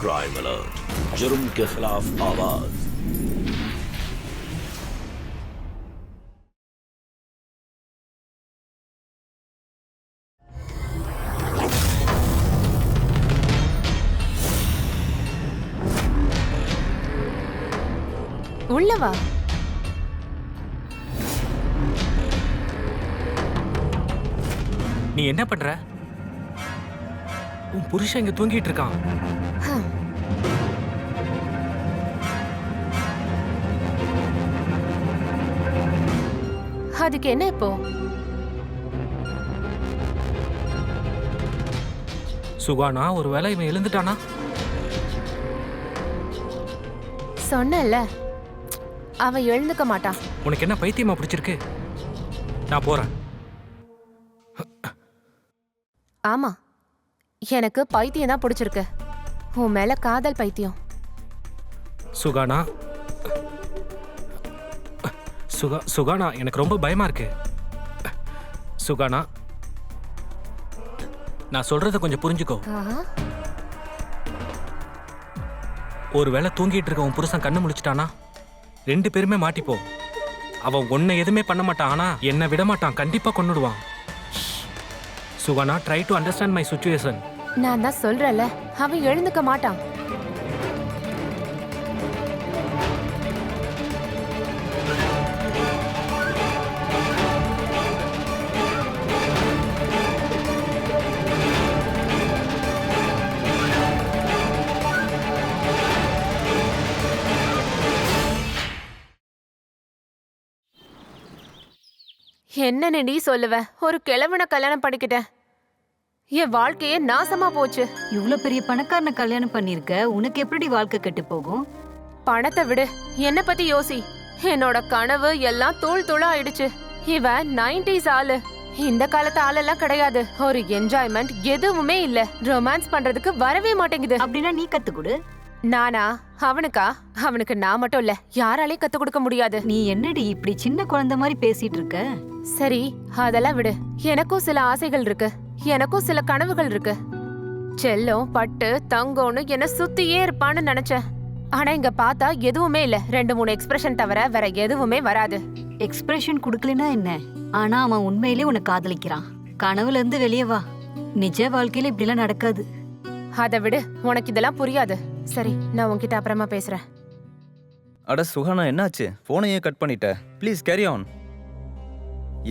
Crime alert, जुर्म के खिलाफ आवाज। உள்ளவா நீ என்ன பண்ற? உன் புருஷன் இங்க தூங்கிட்டு இருக்கான். அதுக்கு என்ன இப்போ? சுகானா, ஒருவேளை இவன் எழுந்துட்டானா? சொன்னல, அவன் எழுந்துக்க மாட்டான். உனக்கு என்ன பைத்தியமா பிடிச்சிருக்கு? நான் போறேன். ஆமா, எனக்கு பைத்தியம் தான் பிடிச்சிருக்கு. உன் மேல காதல் பைத்தியம். சுகானா, சுகானா, எனக்கு ரொம்ப பயமா இருக்கு. சுகானா, நான் சொல்றத கொஞ்சம் புரிஞ்சுக்கோ. ஒருவேளை தூங்கிட்டு இருக்க உன் புருஷன் கண்ணு முழிச்சிட்டானா, 2 பேருமே மாட்டிப்போம். அவன் உன்னை எதுவுமே பண்ண மாட்டான், ஆனா என்னை விட மாட்டான். கண்டிப்பா கொன்னுடுவான். Suhana, try to understand my situation. நான் தான் சொல்றல, அவன் எழுந்துக்க மாட்டான். என்ன நீ சொல்லுவ? ஒரு கிழவனை கல்யாணம் பண்ணிக்கிட்டேன், என் வாழ்க்கையே நாசமா போச்சு. இவ்ளோ பெரிய பணக்காரனை கல்யாணம் பண்ணிருக்க, உனக்கு எப்படி வாழ்க்கை கெட்டு போகும்? பணத்தை விடு, என்ன பத்தி யோசி. என்னோட கனவு எல்லாம் தூள் தூளா ஆயிடுச்சு. இவன் 90s ஆளு, இந்த காலத்து ஆளெல்லாம் கிடையாது. ஒரு என்ஜாய்மெண்ட் எதுவுமே இல்ல. ரொமான்ஸ் பண்றதுக்கு வரவே மாட்டேங்குது. அப்படின்னா நீ கத்துக்குடு. நானா? அவனுக்கா? அவனுக்கு நான் மட்டும் இல்ல, யாராலையும் கத்து கொடுக்க முடியாது. நீ என்னடி இப்படி சின்ன குழந்தை மாதிரி பேசிட்டு இருக்க? சரி, அதெல்லாம் விடு. எனக்கும் சில ஆசைகள் இருக்கு, எனக்கும் சில கனவுகள் இருக்கு. செல்லம், பட்டு, தங்கம்னு என்ன சுத்தியே இருப்பான்னு நினைச்சேன். ஆனா இங்க பார்த்தா எதுவுமே இல்ல. 2-3 எக்ஸ்பிரஷன் தவிர வேற எதுவுமே வராது. எக்ஸ்பிரஷன் குடுக்கலனா என்ன? ஆனா அவன் உண்மையிலேயே உன்னை காதலிக்கிறான். கனவுல இருந்து வெளியே வா. நிஜ வாழ்க்கையில இப்படி எல்லாம் நடக்காது. அதை விடு, உனக்கு இதெல்லாம் புரியாது. சரி, நான் உன்கிட்ட அப்புறமா பேசுறேன். அட சுகானா, என்னாச்சு? போனையே கட் பண்ணிட்ட. Please carry on.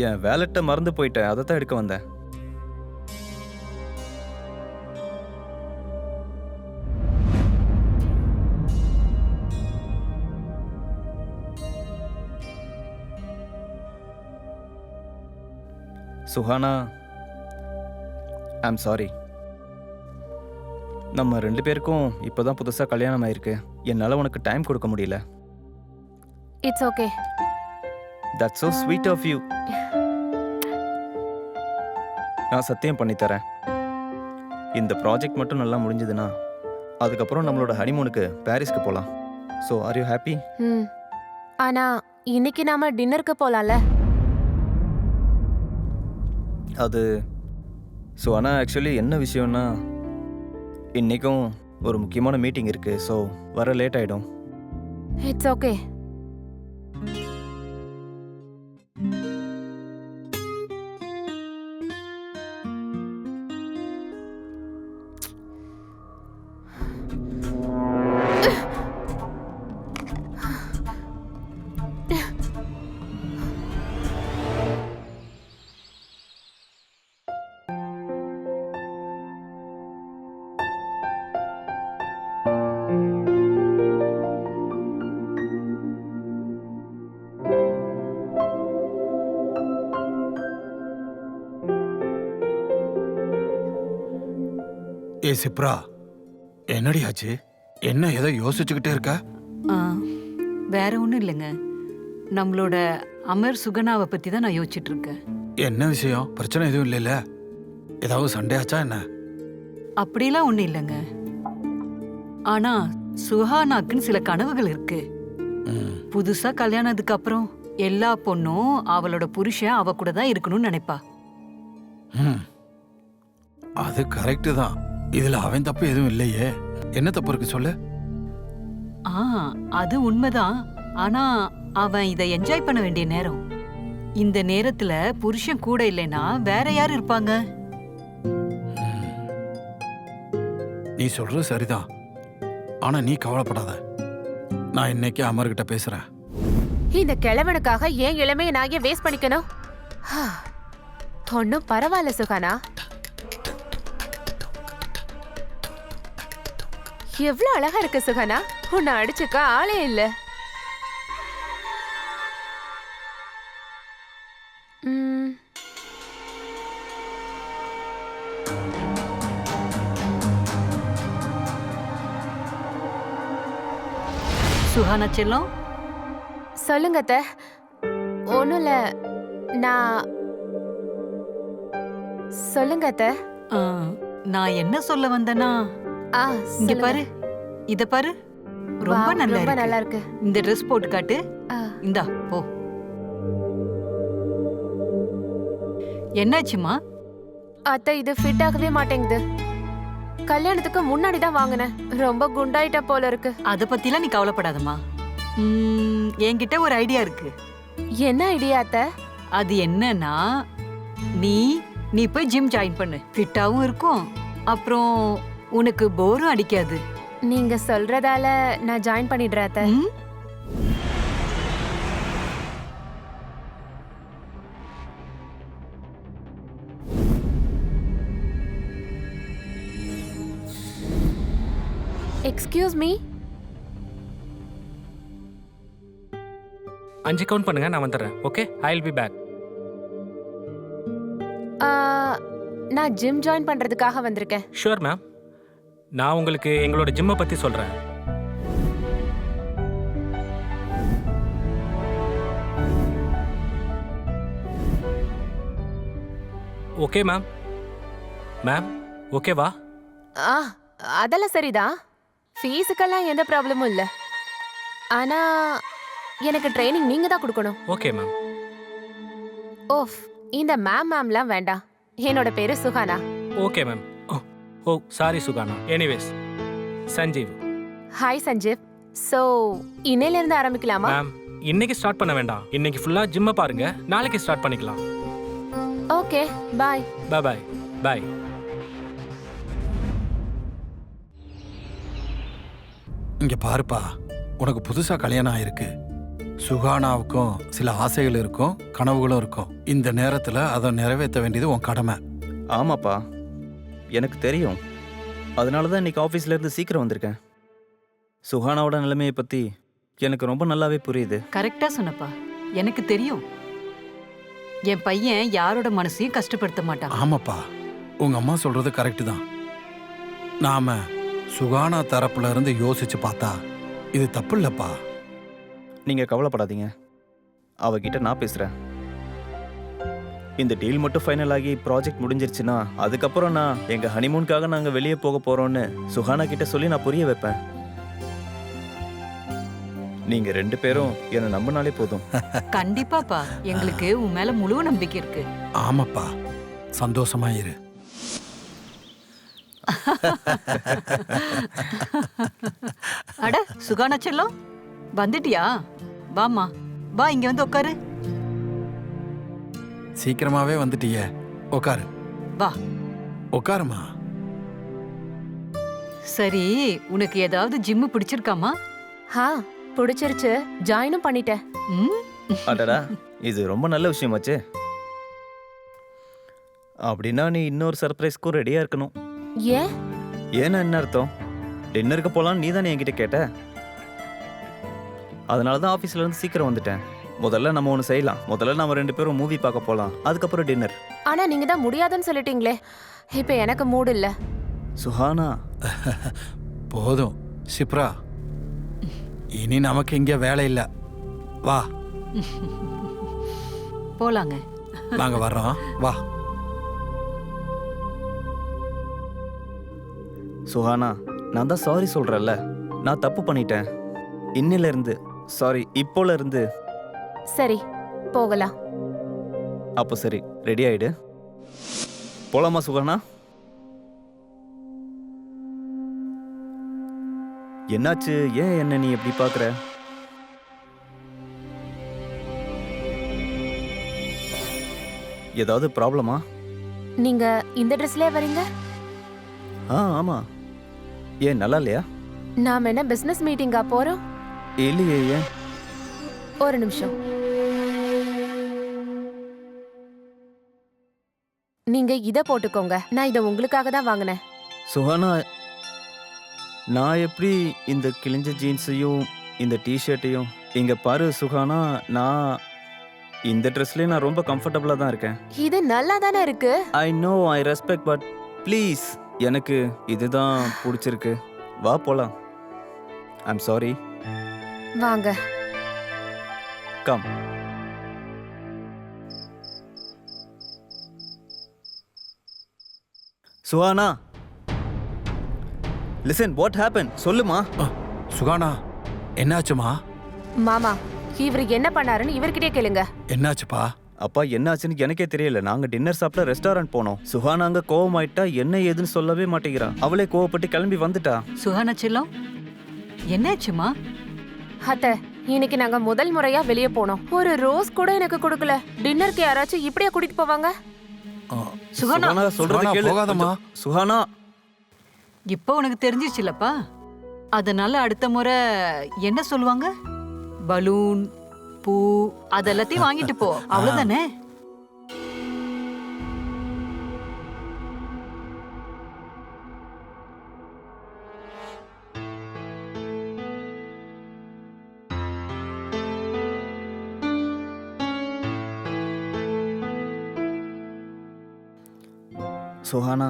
என் வேலெட்டை மறந்து போயிட்டேன், அதை தான் எடுக்க வந்தேன். Suhana, I'm sorry. நம்ம 2 பேருக்கும் இப்போதான் புதுசாக கல்யாணம் ஆயிருக்கு. என்னால் உனக்கு டைம் கொடுக்க முடியல. It's okay. That's so sweet of you. நான் சத்தியம் பண்ணித்தரேன். இந்த ப்ராஜெக்ட் மட்டும் நல்லா முடிஞ்சதுன்னா அதுக்கப்புறம் நம்மளோட ஹனிமூனுக்கு பாரிஸ்க்கு போகலாம். So are you happy? ஆனா இன்னைக்கு நாம டின்னருக்கு போலாம்ல? அது ஸோ ஆனால் ஆக்சுவலி என்ன விஷயம்னா, இன்றைக்கும் ஒரு முக்கியமான மீட்டிங் இருக்குது. ஸோ வர லேட் ஆகிடும். It's okay. ஏ சிப்ரா, என்னடி ஆச்சு? என்ன ஏதோ யோசிச்சுக்கிட்டே இருக்க? வேற ஒண்ணும் இல்லைங்க. நம்மளோட அமர் சுகனாவை பத்தி தான் நான் யோசிச்சுட்டு இருக்கேன். என்ன விஷயம்? பிரச்சனை எதுவும் இல்லைல்ல? ஏதாவது சண்டை ஆச்சா என்ன? அப்படிலாம் ஒண்ணும் இல்லைங்க. ஆனா சுஹானாக்குன்னு சில கனவுகள் இருக்கு. புதுசா கல்யாணத்துக்கு அப்புறம் எல்லா பொண்ணும் அவளோட புருஷன் அவ கூட தான் இருக்கணும்னு நினைப்பா. அது கரெக்டு தான். இதுல அவன் தப்பு எதுவும் இல்லையே. என்ன தப்பு இருக்கு சொல்லு. ஆ அது உண்மைதான். ஆனா அவன் இதை என்ஜாய் பண்ண வேண்டிய நேரம். இந்த நேரத்துல புருஷன் கூட இல்லைன்னா வேற யார் இருப்பாங்க? நீ சொல்றது சரிதான். ஆனா நீ கவலைப்படாத. நான் இன்னைக்கு அமர்கிட்ட பேசுறேன். இந்த கிழவனுக்காக ஏன் இளமையை நான் ஏன் வேஸ்ட் பண்ணிக்கணும்? ஒன்னும் பரவாயில்ல சுகானா. எவ்வளவு அழகா இருக்கு சுகானா. உன்னை அடிச்சுக்க ஆளே இல்ல. சுஹானா செல்லம், சொல்லுங்க அத்தை. ஒண்ணும் இல்ல, நான் சொல்லுங்க அத்தை. ஆ, நான் என்ன சொல்ல வந்தேன்னா, இங்க சொல்லுங்க. பாரு, இத பாரு, ரொம்ப Wow, நல்லா ரொம்ப இருக்கு. நல்லா இருக்கு. இந்த ட்ரெஸ் போட்டு காட்டு. ஆ, இந்தா போ. என்னாச்சுமா? அத்தை இது ஃபிட் ஆகவே மாட்டேங்குது. கல்யாணத்துக்கு முன்னாடி தான் வாங்கினேன். ரொம்ப குண்டாயிட்டா போல இருக்கு. அத பத்திலாம் நீ கவலைப்படாதம்மா. என்கிட்ட ஒரு ஐடியா இருக்கு. என்ன ஐடியா அத்தை? அது என்னன்னா, நீ நீ போய் ஜிம் ஜாயின் பண்ணு. ஃபிட்டாவும் இருக்கும், அப்புறம் உனக்கு போரும் அடிக்காது. நீங்க சொல்றதால நான் ஜாயின் பண்ணிடுறேன் அத்தை. ம்? Excuse me. 5 கவுண்ட் பண்ணுங்க, நான் வந்துடுறேன். Okay, I will be back. நான் ஜிம் ஜாயின் பண்றதுக்காக வந்திருக்கேன். Sure ma'am. நான் உங்களுக்கு எங்களோட ஜிம்மை பற்றி சொல்கிறேன். Okay ma'am. மேம் ஓகேவா? அதெல்லாம் சரிதான். ஃபீஸுக்கெல்லாம் எந்த ப்ராப்ளமும் இல்லை. ஆனா எனக்கு ட்ரைனிங் நீங்க தான் கொடுக்கணும். Okay ma'am. ஓஃப், இந்த மேம்லாம் வேண்டாம். என்னோட பேரு Suhana. Okay ma'am. Oh sorry Suhana. Anyways, Sanjeev. Hi Sanjeev. So இன்னையிலேருந்து ஆரம்பிக்கலாமா? மேம் இன்னைக்கு ஸ்டார்ட் பண்ண வேண்டாம். இன்னைக்கு ஃபுல்லாக ஜிம்மை பாருங்க, நாளைக்கு ஸ்டார்ட் பண்ணிக்கலாம். ஓகே, பாய். பாய் பாய் பாய். இங்க பாருப்பா, உனக்கு புதுசா கல்யாணம் ஆயிருக்கு. சுகானாவுக்கும் சில ஆசைகள் இருக்கும், கனவுகளும் இருக்கும். இந்த நேரத்துல அதை நிறைவேற்ற வேண்டியது உன் கடமை. ஆமாப்பா, எனக்கு தெரியும். அதனால தான் இன்னைக்கு ஆஃபீஸ்ல இருந்து சீக்கிரம் வந்திருக்கேன். சுஹானாவோட நிலைமையை பத்தி எனக்கு ரொம்ப நல்லாவே புரியுது. கரெக்டா சொன்னப்பா. எனக்கு தெரியும், என் பையன் யாரோட மனசையும் கஷ்டப்படுத்த மாட்டான். ஆமாப்பா, உங்க அம்மா சொல்றது கரெக்டு தான். நாம சுகானா தரப்புல இருந்து யோசிச்சு பார்த்தா இது தப்பு இல்லப்பா. நீங்க கவலைப்படாதீங்க, அவகிட்ட நான் பேசுறேன். இந்த டீல் மட்டும் ஃபைனல் ஆகி ப்ராஜெக்ட் முடிஞ்சிருச்சுன்னா அதுக்கப்புறம் நான் எங்க ஹனிமூனுக்காக நாங்க வெளியே போக போறோம்னு சுஹானா கிட்ட சொல்லி நான் புரிய வைப்பேன். நீங்க 2 பேரும் என்ன நம்பினாலே போதும். கண்டிப்பாப்பா, எங்களுக்கு உன் மேல முழு நம்பிக்கை இருக்கு. ஆமாப்பா, சந்தோஷமா இரு. அட சுகானா செல்லம், வந்துட்டியா? வாமா, வா, இங்க வந்து உட்காரு. சீக்கிரமாவே வந்துட்டியே, உட்காரு. வா. உட்காருமா. சரி, உனக்கு ஏதாவது ஜிம்மு பிடிச்சிருக்காமா? பிடிச்சிருச்சு, ஜாயினும் பண்ணிட்டேன். ம்? அடடா, இது ரொம்ப நல்ல விஷயமாச்சே. அப்படின்னா நீ இன்னொரு சர்ப்ரைஸ்க்கும் ரெடியா இருக்கணும். ஏன்? ஏன்னா என்ன அர்த்தம்? டின்னருக்கு போலாம் நீ தானே என்கிட்ட கேட்ட. அதனால தான் ஆஃபீஸ்ல இருந்து சீக்கிரம் வந்துட்டேன். முதல்ல நம்ம ஒன்று செய்யலாம். முதல்ல நம்ம 2 பேரும் மூவி பார்க்க போகலாம், அதுக்கப்புறம் டின்னர். ஆனா நீங்க தான் முடியாதுன்னு சொல்லிட்டீங்களே. இப்ப எனக்கு மூடு இல்ல. சுஹானா, போதும் சிப்ரா, இனி நமக்கு இங்க வேலை இல்ல. வா, போலாங்க. நாங்க வர்றோம், வா. சுஹானா, நான் தான் சாரி சொல்றேன்ல. நான் தப்பு பண்ணிட்டேன். இன்னில இருந்து சாரி, இப்போல இருந்து. சரி, போகலாம். அப்போ சரி, ரெடி ஆயிடு. போலாமா சுஹானா? என்னாச்சு? ஏன் என்ன நீ எப்படி பார்க்குற? ஏதாவது ப்ராப்ளமா? நீங்க இந்த ட்ரெஸ்லயே வரீங்க? ஆமா. ஏன் நல்லா இல்லையா? நாம என்ன பிசினஸ் மீட்டிங்கா போறோம்? இல்லையே, ஏன்? ஒரு நிமிஷம். நீங்க இத போட்டுக்கோங்க. நான் இத உங்களுக்காக தான் வாங்கினேன். சுஹானா, நான் எப்படி இந்த கிழிஞ்ச ஜீன்ஸையும் இந்த டிஷர்ட்டையும் இங்க பாரு சுஹானா, நான் இந்த ட்ரெஸ்லயே நான் ரொம்ப கம்ஃபர்டபுளா தான் இருக்கேன். இது நல்லா தானே இருக்கு. I know, I respect, but please எனக்கு இதுதான் பிடிச்சிருக்கு. வா போலாம். I'm sorry. வாங்க. Come. Suhana, listen, what happen? சொல்லுமா. சுகானா, என்னாச்சுமா? மாமா, இவர் என்ன பண்ணாருன்னு இவர்கிட்டயே கேளுங்க. என்னாச்சுப்பா? அப்பா, என்னாச்சுன்னு எனக்கே தெரியல. நாங்க டின்னர் சாப்பிட ரெஸ்டாரண்ட் போனோம். சுஹானா அங்க கோவமாயிட்டா, என்ன ஏதுன்னு சொல்லவே மாட்டேங்கிறா. அவளே கோவப்பட்டு கிளம்பி வந்துட்டா. சுஹானா செல்லம், என்னாச்சுமா? அத்தை, இன்னைக்கு நாங்க முதல் முறையா வெளியே போனோம். ஒரு ரோஸ் கூட எனக்கு கொடுக்கல. டின்னருக்கு யாராச்சும் இப்படியே கூட்டிட்டு போவாங்க? சுஹானா, சுஹானா சொல்றது சுஹானா, கேளு. போகாதம்மா. சுஹானா, இப்போ உனக்கு தெரிஞ்சிருச்சுலப்பா. அதனால அடுத்த முறை என்ன சொல்லுவாங்க? பலூன், பூ அதெல்லாத்தையும் வாங்கிட்டு போ, அவ்வளவுதானே? Suhana,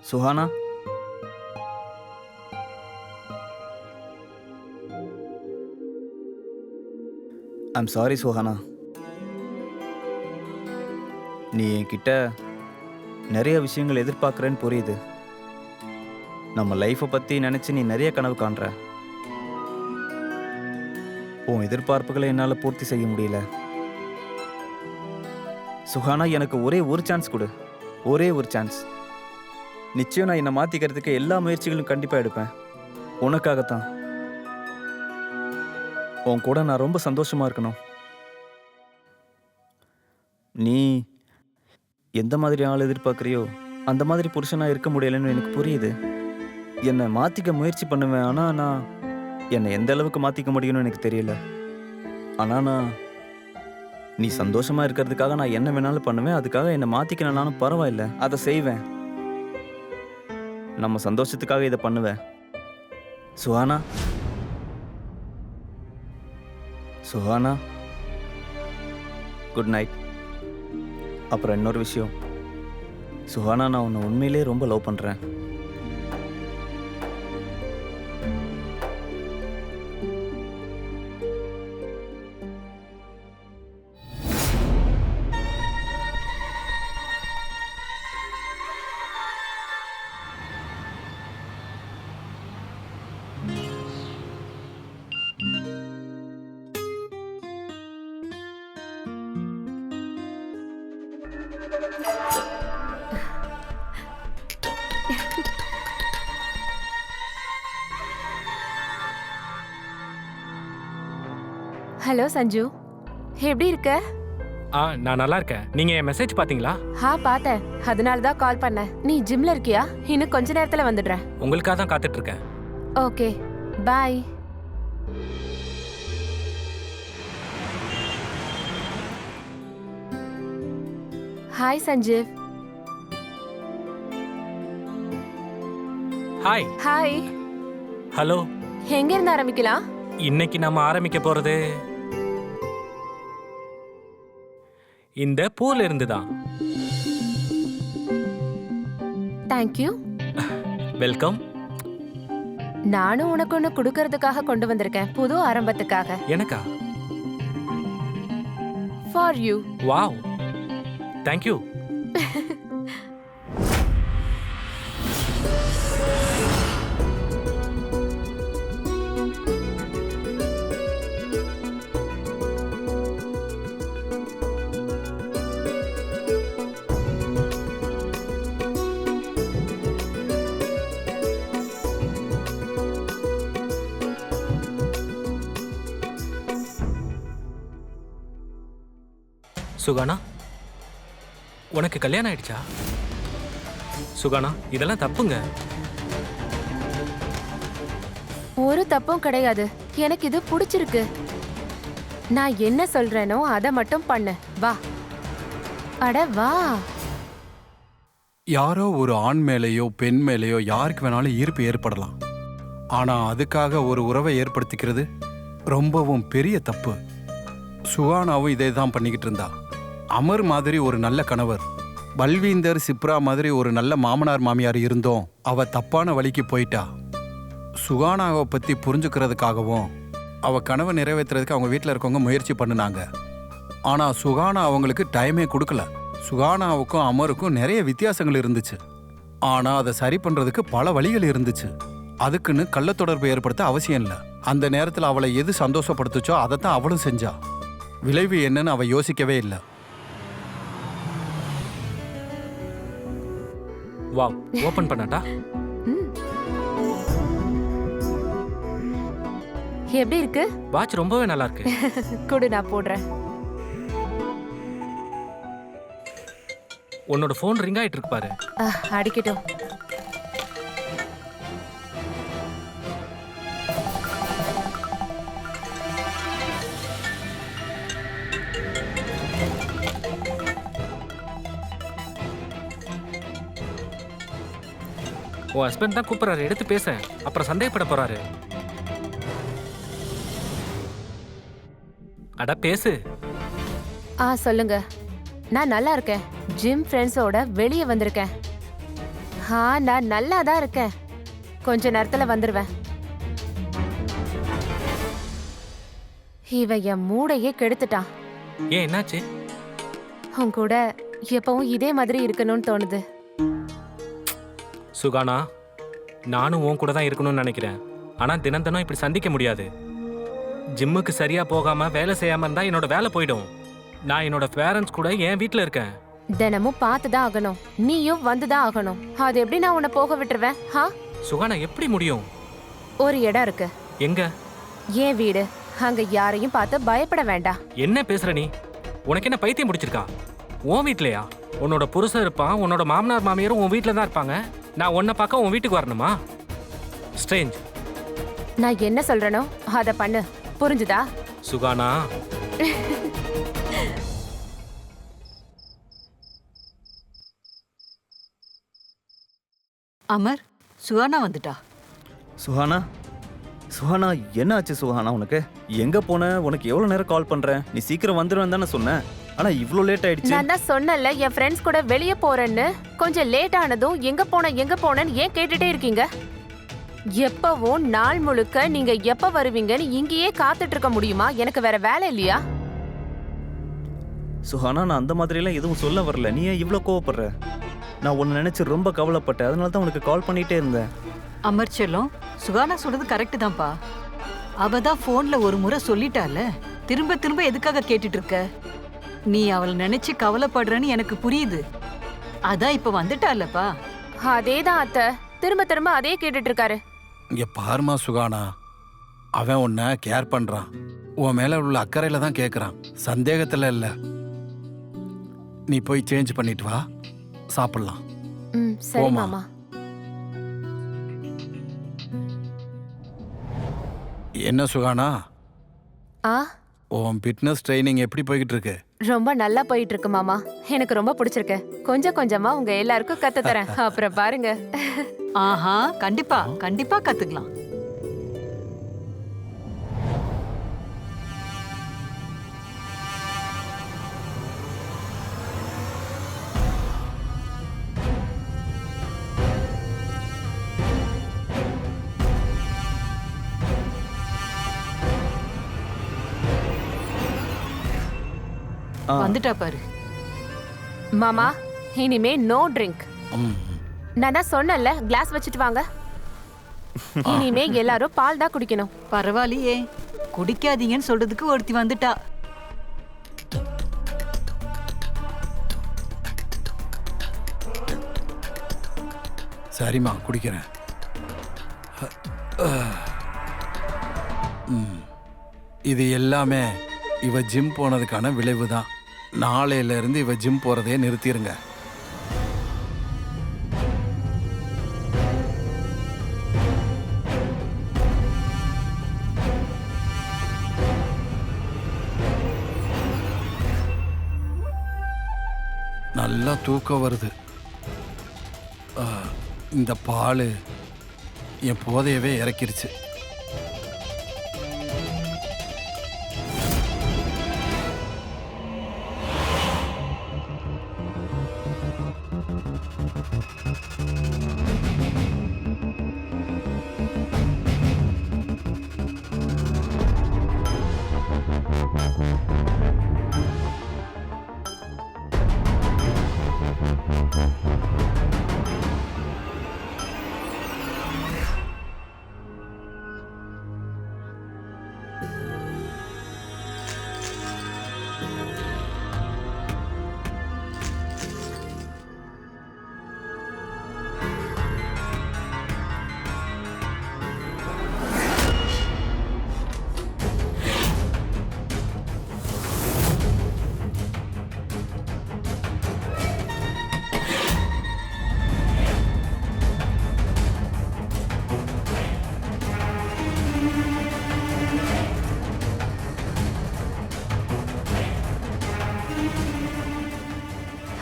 Suhana, I'm sorry Suhana. நீ என்கிட்ட நிறைய விஷயங்கள் எதிர்பார்க்குறேன்னு புரியுது. நம்ம லைஃப்பை பற்றி நினச்சி நீ நிறைய கனவு காண்ற. உன் எதிர்பார்ப்புகளை என்னால் பூர்த்தி செய்ய முடியல. சுஹானா, எனக்கு ஒரே ஒரு சான்ஸ் கொடு. ஒரே ஒரு சான்ஸ். நிச்சயம் நான் என்னை மாற்றிக்கிறதுக்கு எல்லா முயற்சிகளும் கண்டிப்பாக எடுப்பேன். உனக்காகத்தான். உன் கூட நான் ரொம்ப சந்தோஷமாக இருக்கணும். நீ எந்த மாதிரி ஆள் எதிர்பார்க்குறியோ அந்த மாதிரி புருஷனாக இருக்க முடியலைன்னு எனக்கு புரியுது. என்னை மாற்றிக்க முயற்சி பண்ணுவேன். ஆனால் நான் என்னை எந்த அளவுக்கு மாற்றிக்க முடியும்னு எனக்கு தெரியல. ஆனால் நீ சந்தோஷமாக இருக்கிறதுக்காக நான் என்ன வேணாலும் பண்ணுவேன். அதுக்காக என்னை மாற்றிக்கணும்னாலும் பரவாயில்ல, அதை செய்வேன். நம்ம சந்தோஷத்துக்காக இதை பண்ணுவேன். Suhana, Suhana, good night. அப்புறம் இன்னொரு விஷயம் சுஹானா, நான் உன்னை உண்மையிலே ரொம்ப லவ் பண்ணுறேன். ஹலோ சஞ்சு, எப்படி இருக்க? நான் நல்லா இருக்கேன். நீங்க என் மெசேஜ் பாத்தீங்களா? பார்த்தேன். அதனால தான் கால் பண்ணேன். நீ ஜிம்ல இருக்கியா? இன்னும் கொஞ்ச நேரத்துல வந்துடுறேன். உங்களுக்காக தான் காத்துட்டு இருக்கேன். Okay, bye. Hi Sanjeev. Hi. Hi. Hello. எங்க இருந்து ஆரம்பிக்கலாம்? இன்னைக்கு நாம ஆரம்பிக்க போறது இந்த பூல இருந்து தான். தேங்க்யூ. வெல்கம். நானும் உனக்கு ஒண்ணு கொடுக்கறதுக்காக கொண்டு வந்திருக்கேன். புது ஆரம்பத்துக்காக. எனக்கா? For you. Wow, thank you. Suhana, உனக்கு கல்யாணம் ஆயிடுச்சா? சுகானா, இதெல்லாம் தப்புங்க. ஒரு தப்பும் கிடையாது. எனக்கு இது பிடிச்சிருக்கு. நான் என்ன சொல்றேனோ அதை மட்டும் பண்ணு. வா. அட வா. யாரோ ஒரு ஆண் மேலேயோ பெண் மேலேயோ யாருக்கு வேணாலும் ஈர்ப்பு ஏற்படலாம். ஆனா அதுக்காக ஒரு உறவை ஏற்படுத்திக்கிறது ரொம்பவும் பெரிய தப்பு. சுகானாவும் இதே தான் பண்ணிக்கிட்டு இருந்தா. அமர் மாதிரி ஒரு நல்ல கணவர், பல்வீந்தர் சிப்ரா மாதிரி ஒரு நல்ல மாமனார் மாமியார் இருந்தோம் அவ தப்பான வழிக்கு போயிட்டா. சுகானாவை பத்தி புரிஞ்சுக்கிறதுக்காகவும் அவ கனவை நிறைவேற்றுறதுக்கு அவங்க வீட்டில் இருக்கவங்க முயற்சி பண்ணினாங்க. ஆனா சுகானா அவங்களுக்கு டைமே கொடுக்கல. சுகானாவுக்கும் அமருக்கும் நிறைய வித்தியாசங்கள் இருந்துச்சு. ஆனா அதை சரி பண்றதுக்கு பல வழிகள் இருந்துச்சு. அதுக்குன்னு கள்ள தொடர்பு ஏற்படுத்த அவசியம் இல்லை. அந்த நேரத்தில் அவளை எது சந்தோஷப்படுத்துச்சோ அதைத்தான் அவளும் செஞ்சா. விளைவு என்னன்னு அவ யோசிக்கவே இல்லை. வாவ், ஓபன் பண்ணட்டா? எப்படி இருக்கு? வாட்ச் ரொம்பவே நல்லா இருக்கு. குடு, நான் போடுறேன். உன்னோட ஃபோன் ரிங் ஆயிட்டு இருக்கு பாரு. அடிக்கட்டும். உன் ஹஸ்பண்ட் தான் கூப்பிடுறாரு, எடுத்து பேச. அப்புறம் சந்தேகப்பட போறாரு. அட பேசு. சொல்லுங்க. நான் நல்லா இருக்கேன். ஜிம் ஃப்ரெண்ட்ஸோட வெளியே வந்திருக்கேன். நான் நல்லா தான் இருக்கேன். கொஞ்ச நேரத்துல வந்துருவேன். இவ என் மூளையே கெடுத்துட்டான். ஏன், என்னாச்சு? உன் கூட எப்பவும் இதே மாதிரி இருக்கணும்னு தோணுது. சுகானா, நானும் உன் கூட தான் இருக்கணும்னு நினைக்கிறேன். ஆனா தினம் தினம் இப்படி சந்திக்க முடியாது. ஜிம்முக்கு சரியா போகாம வேலை செய்யாம இருந்தா என்னோட வேலை போயிடும். நான் என்னோட பேரண்ட்ஸ் கூட என் வீட்டுல இருக்கேன். தினமும் பார்த்துதான் ஆகணும். நீயும் வந்துதான் ஆகணும். அது எப்படி நான் உன்னை போக விட்டுருவேன்? சுகானா, எப்படி முடியும்? ஒரு இடம் இருக்கு. எங்க? என் வீடு. அங்க யாரையும் பார்த்து பயப்பட வேண்டாம். என்ன பேசுற நீ? உனக்கு என்ன பைத்தியம் முடிச்சிருக்கா? உன் வீட்லயா? உன்னோட புருஷன் இருப்பான், உன்னோட மாமனார் மாமியாரும் உன் வீட்டுல தான் இருப்பாங்க. நான் உன்னை பார்க்க உன் வீட்டுக்கு வரணுமா? ஸ்ட்ரேஞ்ச். நான் என்ன சொல்றேனோ அதை பண்ணு. புரிஞ்சுதா? சுகானா. அமர், சுகானா வந்துட்டா. சுஹானா, சுஹானா, என்ன ஆச்சு சுஹானா? உனக்கு எங்க போன? உனக்கு எவ்வளவு நேரம் கால் பண்றேன். நீ சீக்கிரம் வந்துடுவேன் தானே சொன்ன. ஆனா இவ்ளோ லேட் ஆயிடுச்சு. நான் தான் சொன்னல என் ஃப்ரெண்ட்ஸ் கூட வெளியே போறேன்னு. கொஞ்சம் லேட் ஆனதும் எங்க போனேன்னு ஏன் கேட்டுட்டே இருக்கீங்க? எப்பவும் நாள் முழுக்க நீங்க எப்ப வருவீங்கன்னு இங்கேயே காத்துட்டு இருக்க முடியுமா? எனக்கு வேற வேலை இல்லையா? சுஹானா, நான் அந்த மாதிரி எல்லாம் எதுவும் சொல்ல வரல. நீ ஏன் இவ்ளோ கோவப்படுற? நான் உன்னை நினைச்சு ரொம்ப கவலைப்பட்டேன். அதனால தான் உனக்கு கால் பண்ணிட்டே இருந்தேன். அமர் செல்லம், சுகானா சொல்றது கரெக்ட் தான்ப்பா. அவ தான் போன்ல ஒரு முறை சொல்லிட்டால. திரும்ப திரும்ப எதுக்காக கேட்டுட்டு இருக்க? நீ அவளை நினைச்சு கவலைப்படுறன்னு எனக்கு புரியுது. அதான் இப்ப வந்துட்டாலப்பா. அதேதான் அத்தை. திரும்ப திரும்ப அதே கேட்டுட்டு இருக்காரு. இங்க பாருமா சுகானா, அவன் உன்னை கேர் பண்றான். உன் மேல உள்ள அக்கறையில தான் கேட்கறான், சந்தேகத்துல இல்ல. நீ போய் சேஞ்ச் பண்ணிட்டு வா, சாப்பிடலாம். சரி போம்மா. மாமா. என்ன சுகானா, ஆ உன் ஃபிட்னஸ் ட்ரைனிங் எப்படி போய்கிட்டு இருக்கு? ரொம்ப நல்லா போயிட்டு இருக்கு மாமா. எனக்கு ரொம்ப பிடிச்சிருக்கு. கொஞ்சம் கொஞ்சமா உங்க எல்லாருக்கும் கத்து தரேன். அப்புறம் பாருங்க. ஆஹா, கண்டிப்பா கண்டிப்பா கத்துக்கலாம். வந்துட்டா பாரு. மாமா, இனிமே நோ ட்ரிங்க். நான் தான் சொன்னல, கிளாஸ் வச்சுட்டு வாங்க. இனிமே எல்லாரும் பால் தான் குடிக்கணும். பரவாயில்லையே, குடிக்காதீங்கன்னு சொல்றதுக்கு ஒருத்தி வந்துட்டா. சரிம்மா, குடிக்கிறேன். இது எல்லாமே இவ ஜிம் போனதுக்கான விளைவு தான். நாளையில இருந்து இவ ஜிம் போறதே நிறுத்திடுங்க. நல்லா தூக்கம் வருது. இந்த பால் என் போதையவே இறக்கிருச்சு.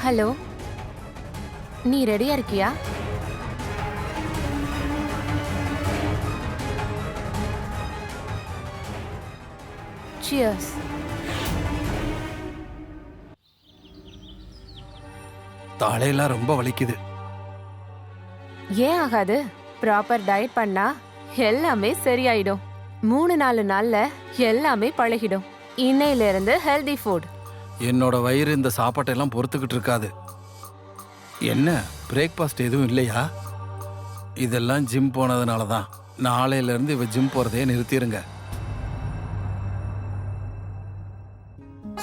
ஹலோ, நீ ரெடியா இருக்கியா? Cheers. தலையெல்லாம் ரொம்ப வலிக்குது. ஏன் ஆகாது? ப்ராப்பர் டயட் பண்ணா எல்லாமே சரியாயிடும். 3-4 நாள்ல எல்லாமே பழகிடும். இன்னையில இருந்து ஹெல்தி ஃபுட். என்னோட வயிறு இந்த சாப்பாட்டெல்லாம் பொறுத்துக்கிட்டு இருக்காது. என்ன பிரேக்ஃபாஸ்ட் எதுவும் இல்லையா? இதெல்லாம் ஜிம் போனதுனால தான். நாளையில இருந்து இவ ஜிம் போறதே நிறுத்திடுங்க.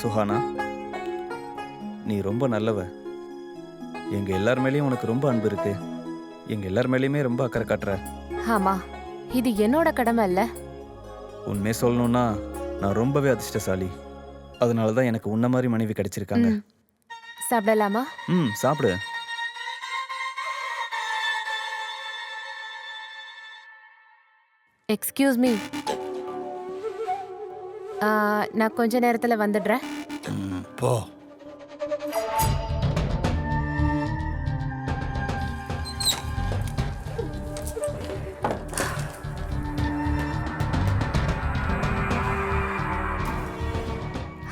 சுஹானா, நீ ரொம்ப நல்லவ. எங்க எல்லார் மேலேயும் உனக்கு ரொம்ப அன்பு இருக்கு. எங்க எல்லார் மேலேயுமே ரொம்ப அக்கறை காட்டுற. ஆமா, இது என்னோட கடமை இல்ல. உண்மையை சொல்லணும்னா நான் ரொம்பவே அதிர்ஷ்டசாலி. அதனால தான் எனக்கு உன்ன மாதிரி மனைவி கிடைச்சிருக்காங்க. சாப்பிடலாமா? சாப்பிடு. எக்ஸ்கியூஸ் மீ, நான் கொஞ்ச நேரத்துல வந்துடுறேன். போ.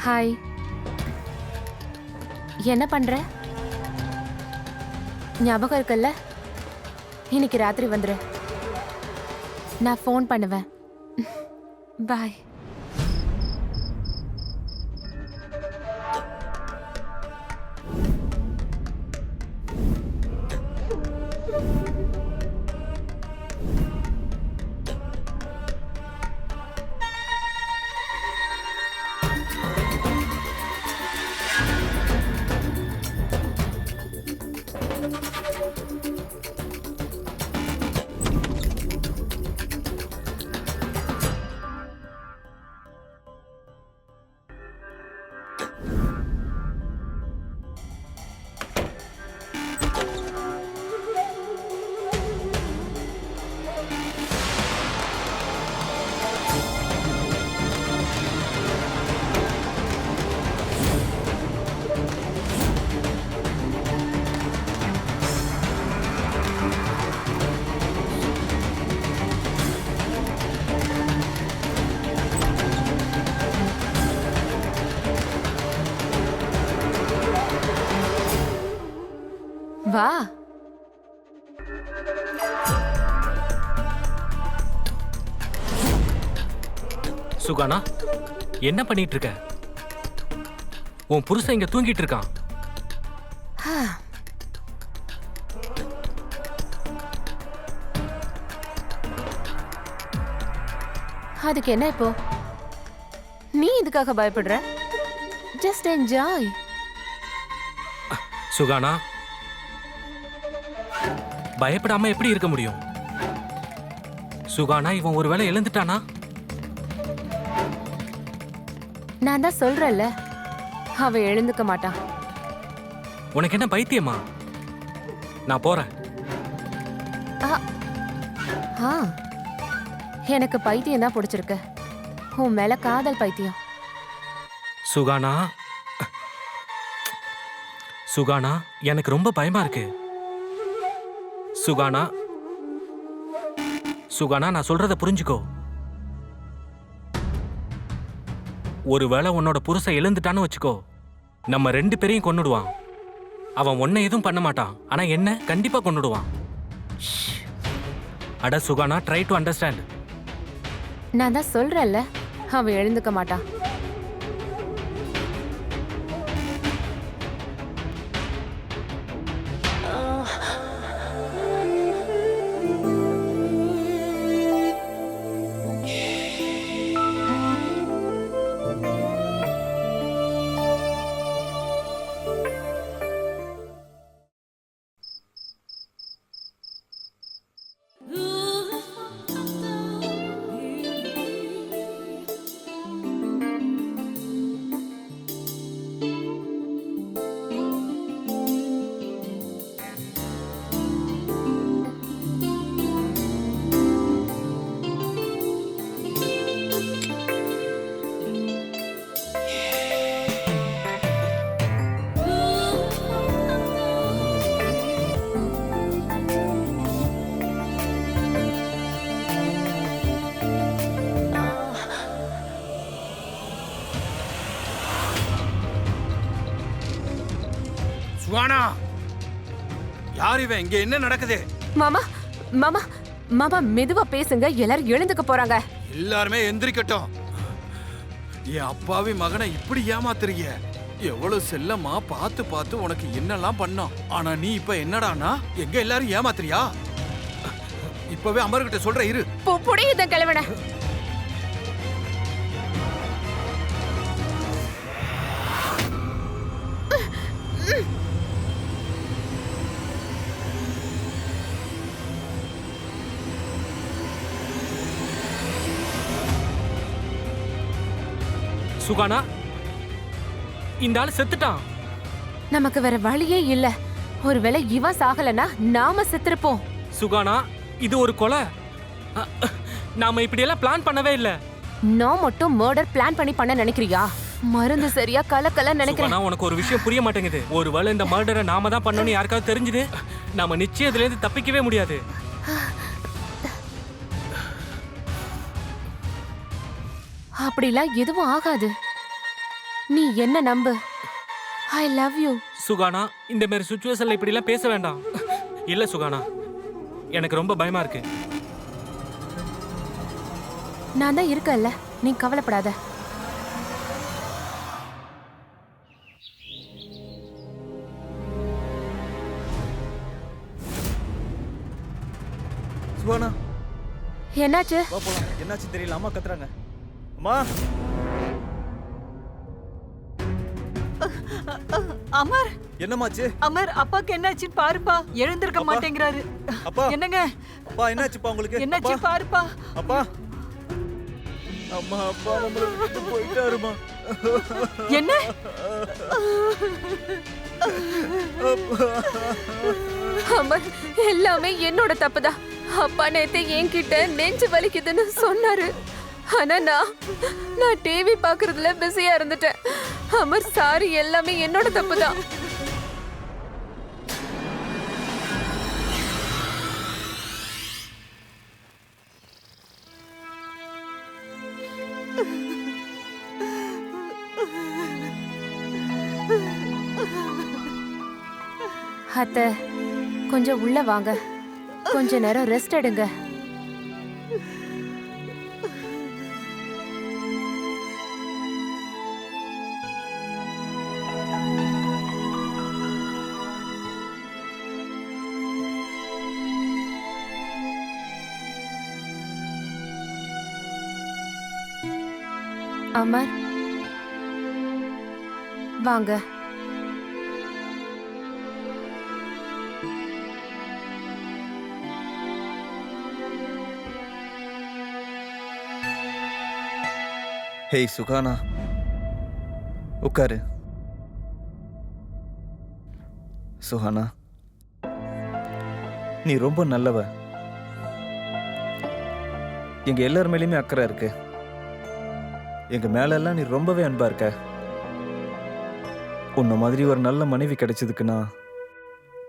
ஹாய், என்ன பண்ற? ஞாபகம் இருக்குல்ல? இன்னைக்கு ராத்திரி வந்துரு. நான் ஃபோன் பண்ணுவேன். பாய். வா. சுகானா, என்ன பண்ணிட்டு இருக்க? உன் புருஷன் இங்க தூங்கிட்டு இருக்கான். அதுக்கு என்ன இப்போ? நீ இதுக்காக பயப்படுற? Just enjoy. சுகானா, பயப்படாம எப்படி இருக்க முடியும்? சுகானா, இவன் ஒருவேளை எழுந்துட்டானா? நான் தான் சொல்றேன்ல, அவ எழுந்துக்க மாட்டான். உனக்கு என்ன பைத்தியமா? நான் போறேன். ஆ, எனக்கு பைத்தியம் தான் பிடிச்சிருக்கு. உன் மேல காதல் பைத்தியம். சுகானா, சுகானா, எனக்கு ரொம்ப பயமா இருக்கு. சுகானா, சுகானா, நான் சொல்றத புரிஞ்சுக்கோ. ஒருவேளை உன்னோட புருஷன் எழுந்துட்டான்னு வச்சுக்கோ, நம்ம 2 பேரையும் கொன்னுடுவான். அவன் உன்னை எதுவும் பண்ண மாட்டான், ஆனா என்ன கண்டிப்பா கொன்னுடுவான். அட சுகானா, ட்ரை டு அண்டர்ஸ்டாண்ட். நான் தான் சொல்றேன்ல, அவ எழுந்துக்க மாட்டான். சுகானா, யார் இவன்? இங்க என்ன நடக்குது? மாமா, மாமா, மாமா மெதுவா பேசுங்க, எல்லாரும் எழுந்துக்க போறாங்க. எல்லாருமே எந்திரிக்கட்டும். என் அப்பாவி மகனை இப்படி ஏமாத்துறீங்க? எவ்வளவு செல்லமா பார்த்து பார்த்து உனக்கு என்னெல்லாம் பண்ணோம். ஆனா நீ இப்ப என்னடானா எங்க எல்லாரும் ஏமாத்துறியா? இப்பவே அமர்கிட்ட சொல்ற இரு. புடியுத கிழவன. சுகானா, இந்த ஆள் செத்துட்டான். நமக்கு வேற வழியே இல்ல. ஒருவேளை இவன் சாகலனா நாம செத்துருப்போம். சுகானா, இது ஒரு கொலை. நாம இப்படியெல்லாம் பிளான் பண்ணவே இல்ல. நான் மட்டும் மர்டர் பிளான் பண்ண நினைக்கிறியா? மருந்து சரியா கலக்கல நினைக்கிறேன். சுகானா, உனக்கு ஒரு விஷயம் புரிய மாட்டேங்குது. ஒருவேளை இந்த மர்டரை நாம தான் பண்ணோம்னு யாருக்காவது தெரிஞ்சுது, நாம நிச்சயம் இதுல இருந்து தப்பிக்கவே முடியாது. அப்படிலாம் எதுவும் ஆகாது. நீ என்ன நம்பு. ஐ லவ் யூ. சுகானா, இந்த மாதிரி சுச்சுவேஷன்ல இப்படி எல்லாம் பேச வேண்டாம். இல்ல சுகானா, எனக்கு ரொம்ப பயமா இருக்கு. நான் தான் இருக்கேன்ல, நீ கவலைப்படாத. சுகானா, என்னாச்சு? வா போலாம். என்னாச்சு தெரியல, அம்மா கத்துறாங்க. அம்மா, அமர், என்னமாச்சு? அமர், அப்பாக்கு என்னாச்சுன்னு பாருப்பா. எழுந்திருக்க அப்பா. மாட்டேங்கிறாரு. அப்பா. என்னங்க? அப்பா, என்னாச்சுப்பா உங்களுக்கு? என்னாச்சு அப்பா. பாருப்பா. அப்பா, அம்மா, அப்பா நம்மளை விட்டு போயிட்டாருமா. என்ன? அமர், எல்லாமே என்னோட தப்புதான். அப்பா நேத்து என்கிட்ட நெஞ்சு வலிக்குதுன்னு சொன்னாரு. ஆனா நான் டிவி பாக்குறதுல பிஸியா இருந்துட்டேன். அமர், சாரி, எல்லாமே என்னோட தப்புதான். அத்தை, கொஞ்சம் உள்ள வாங்க. கொஞ்ச நேரம் ரெஸ்ட் எடுங்க. அமர், வாங்க. ஹேய் சுகானா, உட்காரு. சுஹானா, நீ ரொம்ப நல்லவ. எங்க எல்லார் மேலேயுமே அக்கறை இருக்கு. எங்க மேல எல்லாம் நீ ரொம்பவே அன்பா இருக்க. உன்ன மாதிரி ஒரு நல்ல மனைவி கிடைச்சதுக்குன்னா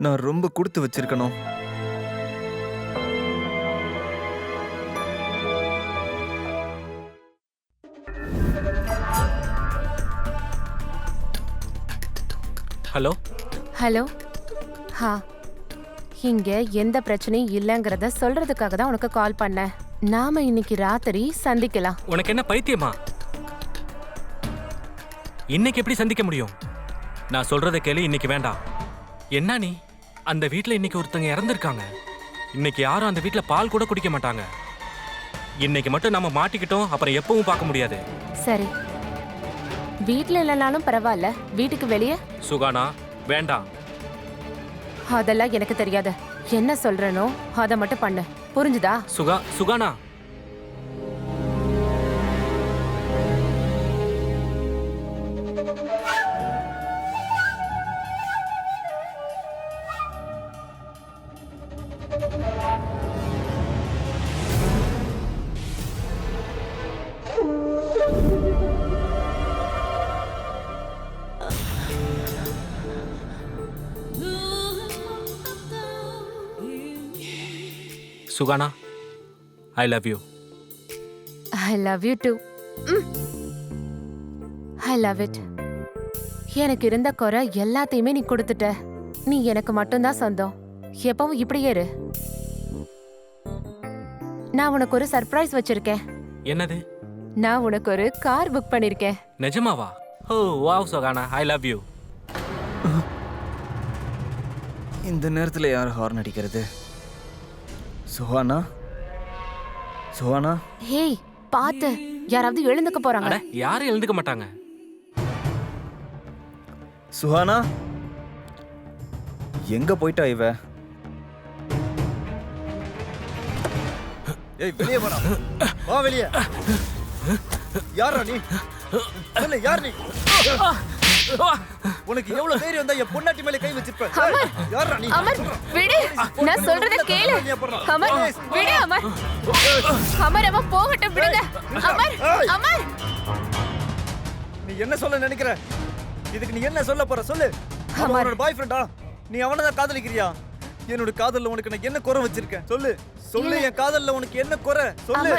நான் ரொம்ப கொடுத்து வச்சிருக்கணும். Hello hello. ஹா, இங்க எந்த பிரச்சனையும் இல்லைங்கிறத சொல்றதுக்காக தான் உனக்கு கால் பண்ணேன். நாம இன்னைக்கு ராத்திரி சந்திக்கலாம். உனக்கு என்ன பைத்தியமா? இன்னைக்கு எப்படி சந்திக்க முடியும்? நான் சொல்றதை கேளு, இன்னைக்கு வேண்டாம். என்ன நீ? அந்த வீட்ல இன்னைக்கு ஒருத்தங்க இறந்துருக்காங்க. இன்னைக்கு யாரும் அந்த வீட்ல பால் கூட குடிக்க மாட்டாங்க. இன்னைக்கு மட்டும் நம்ம மாட்டிக்கிட்டோம், அப்புறம் எப்பவும் பார்க்க முடியாது. சரி, வீட்ல இல்லைனாலும் பரவாயில்ல, வீட்டுக்கு வெளியே? சுகானா, வேண்டாம். அதெல்லாம் எனக்கு தெரியாது. என்ன சொல்றனோ அதை மட்டும் பண்ணு, புரிஞ்சுதா? Suhana, Suhana, I love you. I love you too. I love it. எனக்கு இருந்த குறை எல்லாத்தையுமே நீ கொடுத்துட்ட. நீ எனக்கு மட்டும்தான் சொந்தம். எப்பவும் இப்படியே இரு. நான் உனக்கு ஒரு சர்ப்ரைஸ் வச்சிருக்கேன். என்னது? நான் உனக்கு ஒரு கார் புக் பண்ணிருக்கேன். நிஜமாவா? Oh wow Suhana, I love you. இந்த நேரத்துல யார் ஹார்ன் அடிக்கிறது? சுஹானா, சுஹானா. ஹேய், பாத்து, யாராவது எழுந்துக்க போறாங்க. அட, யாரும் எழுந்துக்க மாட்டாங்க. சுஹானா, எங்க போயிட்டா இவ? ஏய், வெளியே வாடா. வா வெளியே. யாரா நீ? சொல்லு, யார் நீ? உனக்கு எவ்வளவு தைரியம் வந்தா என் பொண்டாட்டி மேல கை வச்சிருப்ப? யாரா நீ? அமர், விடு. நான் சொல்றத கேளு. அமர், விடு அமர். அமர், அவன் போகட்டும், விடுங்க. அமர், அமர். நீ என்ன சொல்ல நினைக்கிற? இதுக்கு நீ என்ன சொல்ல போற? சொல்லு. அவனோட பாய் ஃப்ரெண்டா? நீ அவனை தான் காதலிக்கிறியா? என்னோட காதல்ல உனக்கு நான் என்ன குறை வச்சிருக்கேன்? சொல்லு, சொல்லு. என் காதல்ல உனக்கு என்ன குறை? சொல்லு.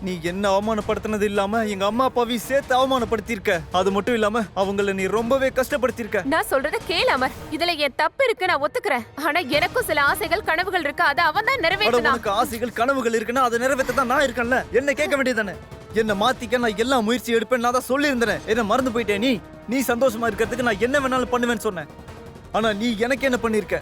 நீ என்ன அவமானப்படுத்தினது இல்லாம எங்க அம்மா அப்பாவையும் சேர்த்து அவமானப்படுத்திருக்க. அது மட்டும் இல்லாம அவங்கள நீ ரொம்பவே கஷ்டப்படுத்திருக்க. நான் சொல்றத கேளு அமர். இதுல என் தப்பு இருக்கு, நான் ஒத்துக்கிறேன். ஆனா எனக்கும் சில ஆசைகள் கனவுகள் இருக்கு. அத அவன் தான் நிறைவேற்றணும். உனக்கு ஆசைகள் கனவுகள் இருக்குன்னா அதை நிறைவேற்ற தான் நான் இருக்கேன்ல. என்ன கேட்க வேண்டியதானே? என்ன மாத்திக்க நான் எல்லா முயற்சி எடுப்பேன். நான் தான் சொல்லி இருந்தேன். என்ன மறந்து போயிட்டே நீ? நீ சந்தோஷமா இருக்கிறதுக்கு நான் என்ன வேணாலும் பண்ணுவேன்னு சொன்னேன். ஆனா நீ எனக்கு என்ன பண்ணிருக்க?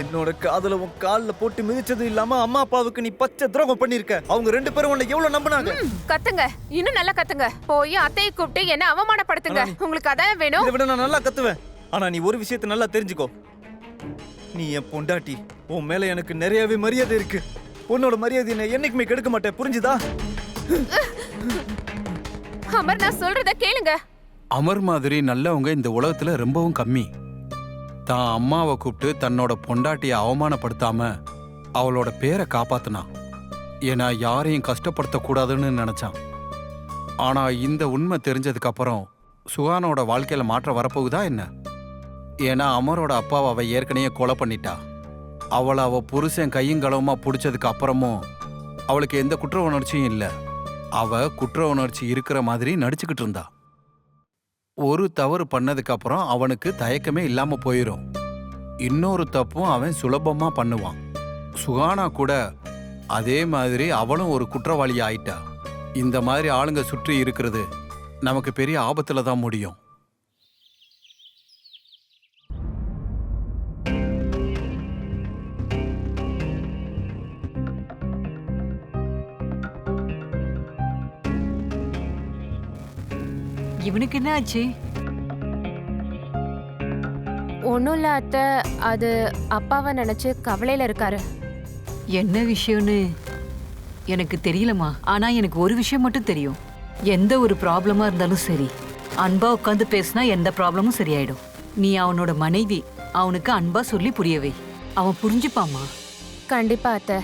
என்னோட காதல உன் கால்ல போட்டு மிதிச்சது இல்லாம அம்மா அப்பாவுக்கு நீ பச்சை துரோகம் பண்ணிருக்க. அவங்க ரெண்டு பேரும் உன்னை எவ்வளவு நம்பினாங்க. கத்துங்க, இன்னும் நல்லா கத்துங்க. போய் அத்தையை கூப்பிட்டு என்ன அவமானப்படுத்துங்க. உங்களுக்கு அதான் வேணும். இதை விட நான் நல்லா கத்துவேன். ஆனா நீ ஒரு விஷயத்தை நல்லா தெரிஞ்சுக்கோ. நீ என் பொண்டாட்டி. உன் மேல எனக்கு நிறையவே மரியாதை இருக்கு. உன்னோட மரியாதை நான் என்னைக்குமே கெடுக்க மாட்டேன், புரிஞ்சுதா? அமர், நான் சொல்றத கேளுங்க. அமர் மாதிரி நல்லவங்க இந்த உலகத்துல ரொம்பவும் கம்மி. தான் அம்மாவை கூப்பிட்டு தன்னோட பொண்டாட்டியை அவமானப்படுத்தாம அவளோட பேரை காப்பாத்தினான். ஏன்னா யாரையும் கஷ்டப்படுத்தக்கூடாதுன்னு நினைச்சான். ஆனா இந்த உண்மை தெரிஞ்சதுக்கு அப்புறம் சுகானோட வாழ்க்கையில மாற்றம் வரப்போகுதா என்ன? ஏன்னா அமரோட அப்பாவை அவ ஏற்கனவே கொலை பண்ணிட்டா. அவளை அவ புருஷன் கையங்களவுமா பிடிச்சதுக்கு அப்புறமும் அவளுக்கு எந்த குற்ற உணர்ச்சியும் இல்லை. அவ குற்ற உணர்ச்சி இருக்கிற மாதிரி நடிச்சுக்கிட்டு இருந்தா. ஒரு தவறு பண்ணதுக்கு அப்புறம் அவனுக்கு தயக்கமே இல்லாம போயிடும். இன்னொரு தப்பும் அவன் சுலபமா பண்ணுவான். சுகானா கூட அதே மாதிரி அவளும் ஒரு குற்றவாளி ஆயிட்டா. இந்த மாதிரி ஆளுங்க சுற்றி இருக்கிறது நமக்கு பெரிய ஆபத்துல தான் முடியும். இவனுக்கு என்ன ஆச்சு? ஒன்னும் இல்ல அத்தை, அது அப்பாவை நினைச்சு கவலையில இருக்காரு. என்ன விஷயம்னு எனக்கு தெரியலமா. ஆனா எனக்கு ஒரு விஷயம் மட்டும் தெரியும். எந்த ஒரு ப்ராப்ளமா இருந்தாலும் சரி, அன்பா உட்காந்து பேசினா எந்த ப்ராப்ளமும் சரியாயிடும். நீ அவனோட மனைவி. அவனுக்கு அன்பா சொல்லி புரிய வை. அவன் புரிஞ்சுப்பாம்மா. கண்டிப்பா அத்தை.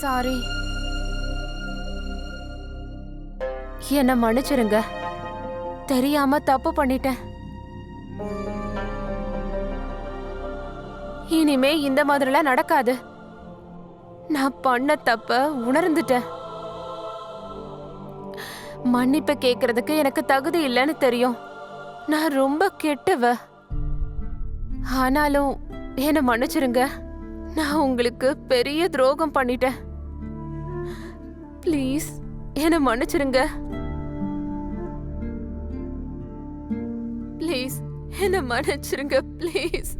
சாரி. என்ன மன்னிச்சிருங்க. தெரியாம தப்பு பண்ணிட்டேன். இனிமே இந்த மாதிரிலாம் நடக்காது. நான் பண்ண தப்ப உணர்ந்துட்டேன். மன்னிப்பு கேக்குறதுக்கு எனக்கு தகுதி இல்லைன்னு தெரியும். நான் ரொம்ப கெட்டவ. ஆனாலும் என்ன மன்னிச்சிருங்க. நான் உங்களுக்கு பெரிய துரோகம் பண்ணிட்டேன். ப்ளீஸ் என்ன மன்னிச்சிருங்க. ப்ளீஸ் என்ன மன்னிச்சிருங்க. ப்ளீஸ்.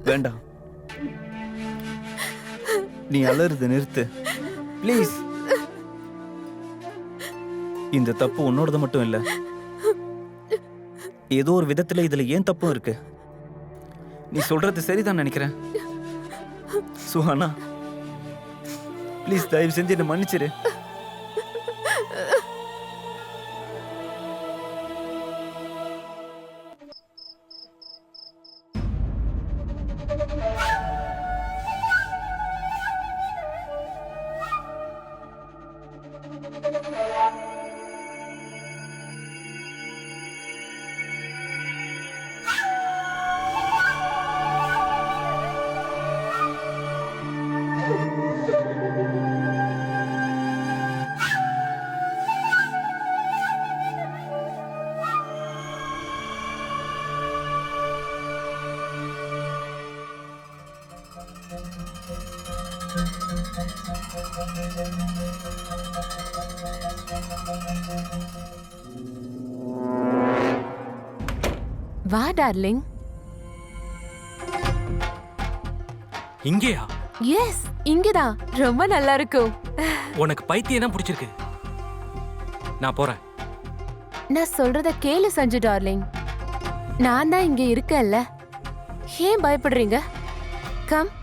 வேண்டாம், நீ அலறுது நிறுத்து ப்ளீஸ். இந்த தப்பு உன்னோடது மட்டும் இல்ல. ஏதோ ஒரு விதத்துல இதுல ஏன் தப்பும் இருக்கு. நீ சொல்றது சரிதான் நினைக்கிறேன். சுஹானா, ப்ளீஸ் தயவு செஞ்சு என்ன மன்னிச்சிரு. வா டார்லிங். இங்கேயா? எஸ், இங்கதான். ரொம்ப நல்லா இருக்கும். உனக்கு பைத்தியம் தான் பிடிச்சிருக்கு. நான் போறேன். நான் சொல்றத கேளு சஞ்சு டார்லிங். நான் தான் இங்க இருக்கேன்ல. ஏன் பயப்படுறீங்க? கம்.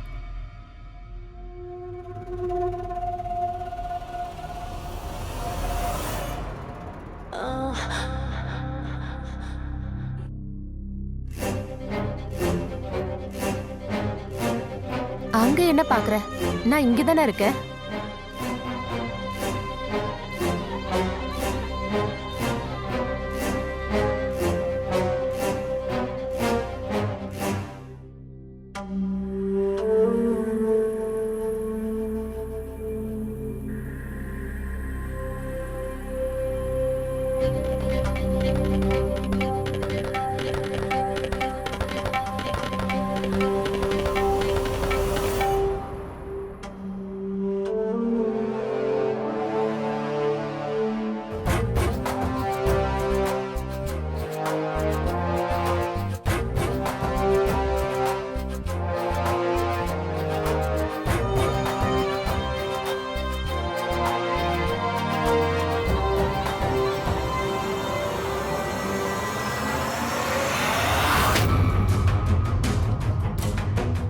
அங்க என்ன பாக்குற? நான் இங்கதானே இருக்கேன்.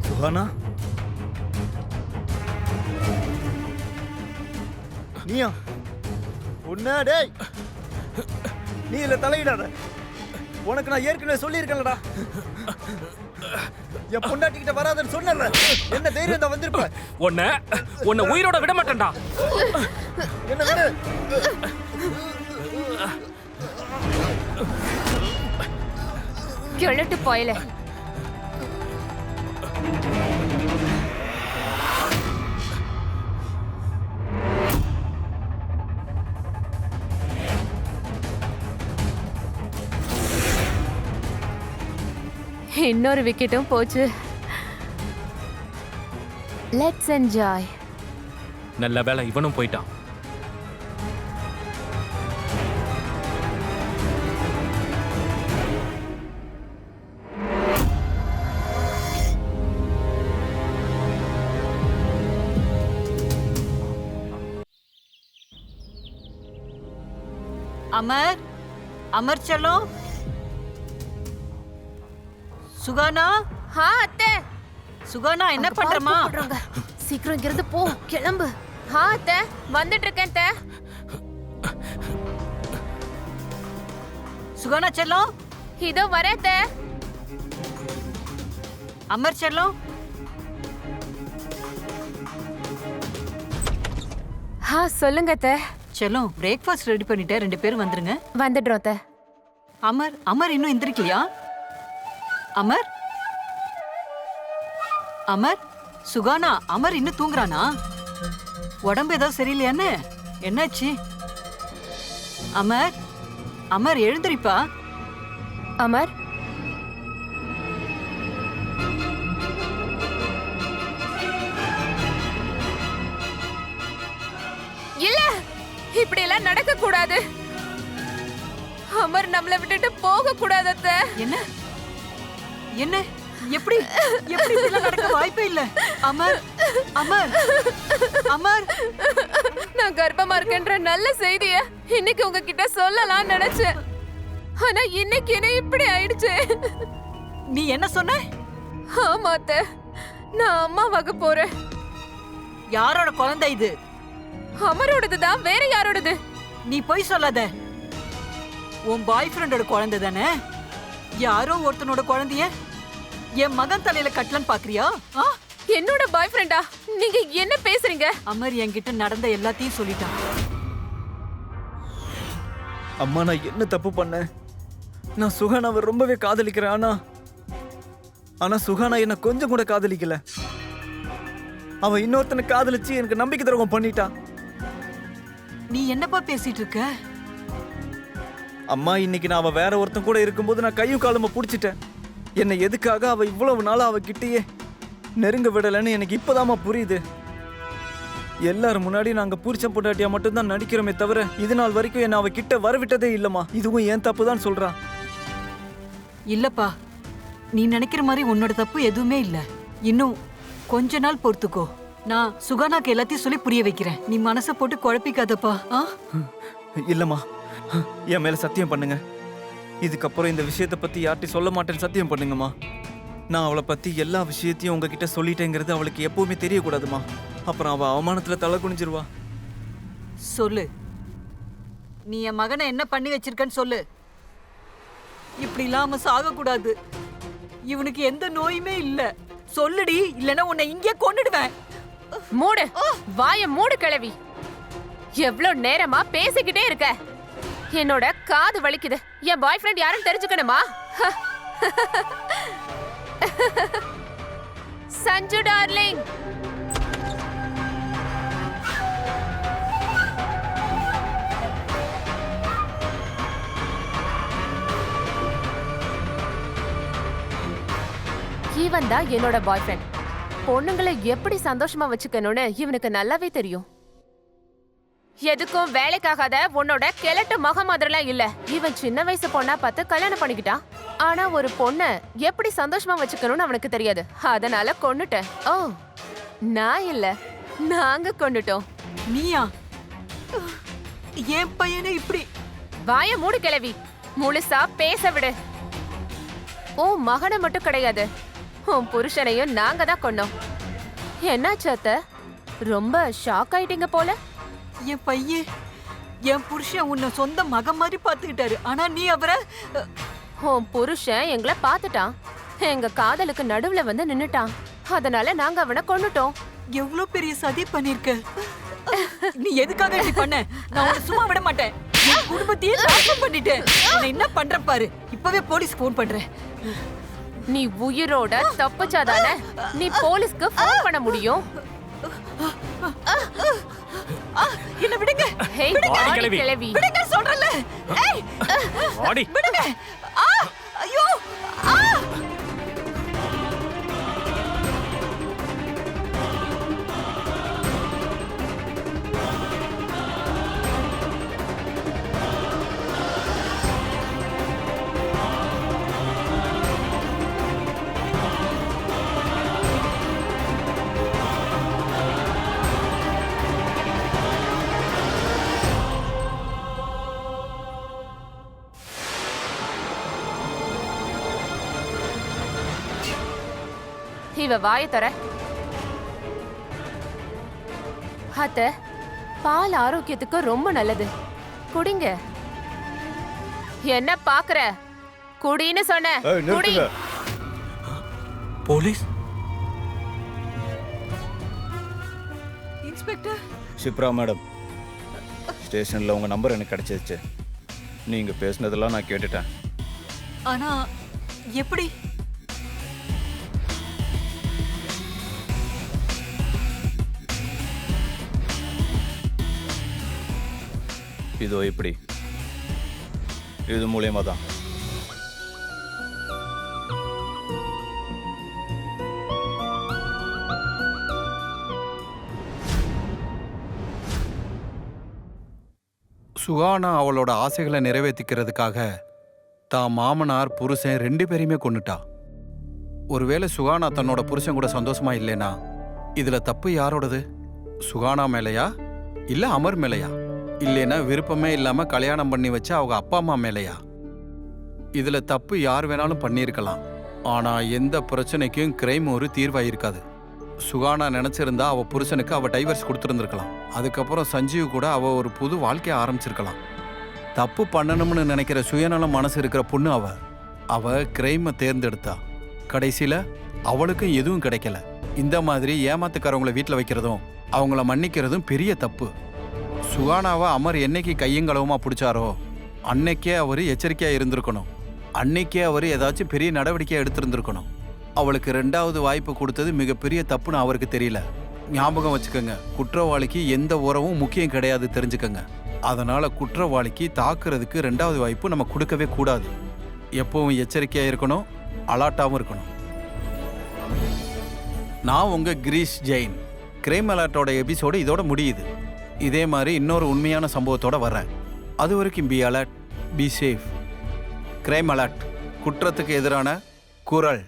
சுஹானா, நீயா? உன்ன டேய், நீ இல்ல தலையிடாத. உனக்கு நான் ஏற்கனவே சொல்லியிருக்கேன்லடா, என் பொண்டாட்டிக்கிட்ட வராதன்னு சொன்னல. என்ன தைரியம் தான் வந்திருப்ப. உன்னை உயிரோட விட மாட்டேன்டா. என்ன விடு. கிழட்டு போயல. இன்னொரு விக்கெட்டும் போச்சு. Let's enjoy. நல்ல வேளை இவனும் போயிட்டான். அமர், அமர் செல்லம். சுகானா, அத்தை. சுகானா என்ன அங்க பாரு, பண்றமா? கூப்பிடுறாங்க. சீக்கிரம் இங்கிருந்து போ, கிளம்பு. அத்தை, வந்துட்டு இருக்கேன் அத்தை. சுகானா செல்லம், இதோ வரேன் அத்தை. அமர் செல்லம். சொல்லுங்க அத்தை. செல்லம், பிரேக்ஃபாஸ்ட் ரெடி பண்ணிட்டேன், 2 பேரும் வந்துருங்க. வந்துடுறோம் அத்தை. அமர் இன்னும் எந்திரிக்கலையா? அமர் அமர் சுகானா, அமர் இன்னும் தூங்குறானா? உடம்பு ஏதாவது சரியில்லையான்னு? என்னாச்சு? அமர் எழுந்திரிப்பா. அமர், இல்ல, இப்படி எல்லாம் நடக்க கூடாது. அமர் நம்மளை விட்டுட்டு போக கூடாது அத்தை. என்ன என்ன எப்படி எப்படி இதெல்லாம் நடக்க வாய்ப்பே இல்ல. அமர் அமர் அமர் நான் கர்ப்பமா இருக்கேன்ற நல்ல செய்திய இன்னைக்கு உங்ககிட்ட சொல்லலாம் நினைச்சேன். ஆனா இன்னைக்கு என்ன இப்படி ஆயிடுச்சு. நீ என்ன சொன்ன? ஆமா அத்தை, நான் அம்மாவாக போறேன். யாரோட குழந்தை இது? அமரோடது தான், வேற யாரோடது? நீ போய் சொல்லாத. உன் பாய் ஃப்ரெண்டோட குழந்தை தானே? யாரோ ஒருத்தனோட குழந்தைய என் மகன் தலையில கட்டலன்னு பாக்குறியா? என்னோட பாய் ஃப்ரெண்டா? நீங்க என்ன பேசுறீங்க? அமர் என்கிட்ட நடந்த எல்லாத்தையும் சொல்லிட்டான். அம்மா, நான் என்ன தப்பு பண்ணேன்? நான் சுகானாவை ரொம்பவே காதலிக்கிறேன். ஆனா சுகானா என்ன கொஞ்சம் கூட காதலிக்கல. அவ இன்னொருத்தனை காதலிச்சு எனக்கு நம்பிக்கை துரோகம் பண்ணிட்டா. நீ என்னப்பா பேசிட்டு இருக்க? அம்மா, இன்னைக்கு நான் அவ வேற ஒருத்தன் கூட இருக்கும்போது நான் கையும் காலுமா புடிச்சிட்டேன். என்னை எதுக்காக அவ இவ்வளவு நாளா அவ கிட்டேயே நெருங்க விடலைன்னு எனக்கு இப்பதாம்மா புரியுது. எல்லாரும் முன்னாடி நாங்க புருஷன் பொண்டாட்டியா மட்டும்தான் நடிக்கிறோமே தவிர இது நாள் வரைக்கும் என்ன அவ கிட்ட வரவிட்டதே இல்லம்மா. இதுவும் ஏன் தப்பு தான் சொல்றா. இல்லப்பா, நீ நினைக்கிற மாதிரி உன்னோட தப்பு எதுவுமே இல்ல. இன்னும் கொஞ்ச நாள் பொறுத்துக்கோ. நான் சுகானாக்கு எல்லாத்தையும் சொல்லி புரிய வைக்கிறேன். நீ மனசை போட்டு குழப்பிக்காதப்பா. இல்லம்மா, என் மேல சத்தியம் பண்ணுங்க. இதுக்கப்புறம் இந்த விஷயத்தை பத்தி யார்கிட்டையும் சொல்ல மாட்டேன்னு சத்தியம் பண்ணுங்கம்மா. நான் அவளை பத்தி எல்லா விஷயத்தையும் உங்ககிட்ட சொல்லிட்டேங்கிறது அவளுக்கு எப்பவுமே தெரியக்கூடாதுமா. அப்புறம் அவ அவமானத்துல தலை குனிஞ்சிருவா. சொல்லு, நீ என் மகனை என்ன பண்ணி வச்சிருக்கன்னு சொல்லு. இப்படி இல்லாம சாகக்கூடாது. இவனுக்கு எந்த நோயுமே இல்ல. சொல்லுடி, இல்லைன்னா உன்னை இங்கே கொன்னுடுவேன். மூடு வாய, மூடு கிழவி. எவ்வளவு நேரமா பேசிக்கிட்டே இருக்க? என்னோட காது வலிக்குது. என் பாய் ஃப்ரெண்ட் யாருன்னு தெரிஞ்சுக்கணுமா? சஞ்சு டார்லிங், இவன் தான் என்னோட பாய் ஃப்ரெண்ட். பொண்ணுங்களை எப்படி சந்தோஷமா வச்சுக்கணும்னு இவனுக்கு நல்லாவே தெரியும். எதுக்கும் வேலைக்காகாத உன்னோட கிழட்டு மக மாதிரிலாம் இல்ல. இவன் சின்ன வயசு பொண்ணா பார்த்து கல்யாணம் பண்ணிக்கிட்டான். ஆனா ஒரு பொண்ண எப்படி சந்தோஷமா வச்சுக்கணும்னு அவனுக்கு தெரியாது. அதனால கொன்னுட்டேன். ஓ, நான் இல்ல, நாங்க கொன்னுட்டோம். நீயா? என் பையனை இப்படி? வாய மூடு கிழவி, முழுசா பேச விடு. உன் மகனை மட்டும் கிடையாது, உன் புருஷனையும் நாங்க தான் கொன்னோம். என்னாச்சு அத்தை? ரொம்ப ஷாக் ஆயிட்டீங்க போல. என் பையன், என் புருஷன் உன்னை சொந்த மகன் மாதிரி பார்த்துக்கிட்டாரு. ஆனா நீ அவரை... உன் புருஷன் எங்களை பார்த்துட்டான். எங்க காதலுக்கு நடுவுல வந்து நின்னுட்டான். அதனால நாங்க அவனை கொன்னுட்டோம். எவ்வளவு பெரிய சதி பண்ணிருக்க. நீ எதுக்காக இப்படி பண்ண? நான் உன்னை சும்மா விட மாட்டேன். என் குடும்பத்தையே நாசம் பண்ணிட்டேன். உன்னை என்ன பண்ற பாரு. இப்பவே போலீஸ் போன் பண்றேன். நீ உயிரோட தப்பிச்சாதானே நீ போலீஸ்க்கு போன் பண்ண முடியும். என்ன விடுங்க. ஹேய், வாடி வாடி கிழவி. கிழவி. விடுங்க சொல்றல. ஏய், வாடி. விடுங்க. ஐயோ. இவ வாயை தர. அத்தை, பால் ஆரோக்கியத்துக்கு ரொம்ப நல்லது. குடிங்க. என்ன பாக்குற? குடின்னு சொன்ன. குடி. போலீஸ்? இன்ஸ்பெக்டர், ஷிப்ரா மேடம், ஸ்டேஷனில் உங்கள் நம்பர் எனக்கு கிடைச்சிருச்சு. நீங்கள் பேசுனதெல்லாம் நான் கேட்டுட்டேன். ஆனா எப்படி? இதோ இப்படி, இது மூலியமா தான். சுகானா அவளோட ஆசைகளை நிறைவேற்றிக்கிறதுக்காக தான் மாமனார் புருஷன் 2 பேரையுமே கொன்னுட்டா. ஒருவேளை சுகானா தன்னோட புருஷன் கூட சந்தோஷமா இல்லைனா இதுல தப்பு யாரோடது? சுகானா மேலையா இல்ல அமர் மேலையா? இல்லைன்னா விருப்பமே இல்லாம கல்யாணம் பண்ணி வச்ச அவங்க அப்பா அம்மா மேலையா? இதுல தப்பு யார் வேணாலும் பண்ணியிருக்கலாம். ஆனா எந்த பிரச்சனைக்கும் கிரைம் ஒரு தீர்வாயிருக்காது. சுகானா நினைச்சிருந்தா அவ புருஷனுக்கு அவ டைவர்ஸ் கொடுத்துருந்துருக்கலாம். அதுக்கப்புறம் சஞ்சீவ் கூட அவ ஒரு புது வாழ்க்கைய ஆரம்பிச்சிருக்கலாம். தப்பு பண்ணணும்னு நினைக்கிற சுயநலம் மனசு இருக்கிற பொண்ணு அவ கிரைமை தேர்ந்தெடுத்தா. கடைசியில அவளுக்கும் எதுவும் கிடைக்கல. இந்த மாதிரி ஏமாத்துக்காரவங்களை வீட்டில் வைக்கிறதும் அவங்கள மன்னிக்கிறதும் பெரிய தப்பு. சுகானாவை அமர் என்னைக்கு கையங்களவுமா பிடிச்சாரோ அன்னைக்கே அவர் எச்சரிக்கையா இருந்திருக்கணும். அன்னைக்கே அவர் ஏதாச்சும் பெரிய நடவடிக்கை எடுத்திருந்திருக்கணும். அவளுக்கு 2வது வாய்ப்பு கொடுத்தது மிகப்பெரிய தப்புன்னு அவருக்கு தெரியல. ஞாபகம் வச்சுக்கோங்க, குற்றவாளிக்கு எந்த உறவும் முக்கியம் கிடையாது, தெரிஞ்சுக்கங்க. அதனால குற்றவாளிக்கு தாக்குறதுக்கு 2வது வாய்ப்பு நம்ம கொடுக்கவே கூடாது. எப்பவும் எச்சரிக்கையா இருக்கணும், அலர்ட்டாவும் இருக்கணும். நான் உங்க கிரீஷ் ஜெயின். கிரைம் அலர்ட்டோட எபிசோடு இதோட முடியுது. இதே மாதிரி இன்னொரு உண்மையான சம்பவத்தோட வர்றேன். அது வரைக்கும் be alert, be safe. Crime alert, குற்றத்துக்கு எதிரான குரல்.